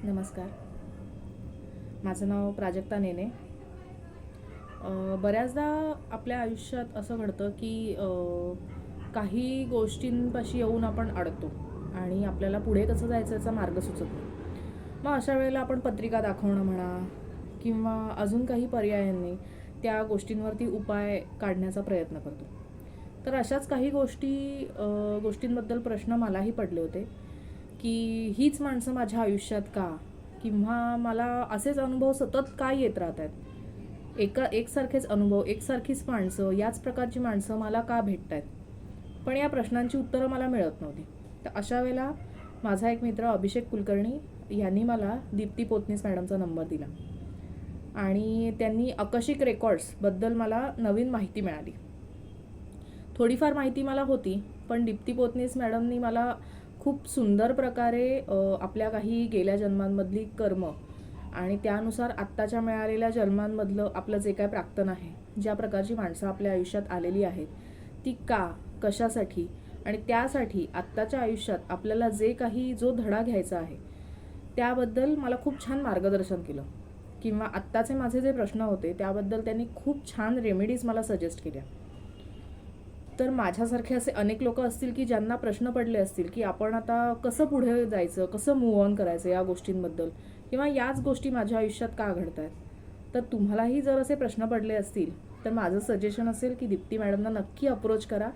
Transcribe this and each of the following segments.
नमस्कार. माझं नाव प्राजक्ता नेने. बऱ्याचदा आपल्या आयुष्यात असं घडतं की काही गोष्टींपाशी येऊन आपण अडकतो आणि आपल्याला पुढे कसं जायचं याचा मार्ग सुचत नाही. मग अशा वेळेला आपण पत्रिका दाखवणं म्हणा किंवा अजून काही पर्यायांनी त्या गोष्टींवरती उपाय काढण्याचा प्रयत्न करतो. तर अशाच काही गोष्टींबद्दल प्रश्न मलाही पडले होते की हीच माणसं माझ्या आयुष्यात का, किंवा मला असेच अनुभव सतत का येत राहत आहेत, एकसारखेच अनुभव, एकसारखीच माणसं, याच प्रकारची माणसं मला का भेटत आहेत. पण या प्रश्नांची उत्तरं मला मिळत नव्हती. तर अशा वेळेला माझा एक मित्र अभिषेक कुलकर्णी यांनी मला दीप्ती पोतनीस मॅडमचा नंबर दिला आणि त्यांनी अकशिक रेकॉर्ड्सबद्दल मला नवीन माहिती मिळाली. थोडीफार माहिती मला होती, पण दीप्ती पोतनीस मॅडमनी मला खूप सुंदर प्रकारे आपल्या काही गेल्या जन्मांमधली कर्म आणि त्यानुसार आत्ताच्या मिळालेल्या जन्मांमधलं आपलं जे काय प्राक्तन आहे, ज्या प्रकारची माणसं आपल्या आयुष्यात आलेली आहेत, ती का, कशासाठी आणि त्यासाठी आत्ताच्या आयुष्यात आपल्याला जो धडा घ्यायचा आहे त्याबद्दल मला खूप छान मार्गदर्शन केलं. किंवा आत्ताचे माझे जे प्रश्न होते त्याबद्दल त्यांनी खूप छान रेमेडीज मला सजेस्ट केल्या. तर माझ्यासारखे असे अनेक लोक असतील की ज्यांना प्रश्न पडले असतील की आपण आता कसं पुढे जायचं, कसं मूव्ह ऑन करायचं या गोष्टींबद्दल, किंवा याच गोष्टी माझ्या आयुष्यात का घडत आहेत. तर तुम्हालाही जर असे प्रश्न पडले असतील तर माझं सजेशन असेल की दीप्ती मॅडमना नक्की अप्रोच करा.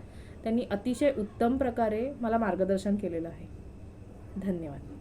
त्यांनी अतिशय उत्तम प्रकारे मला मार्गदर्शन केलेलं आहे. धन्यवाद.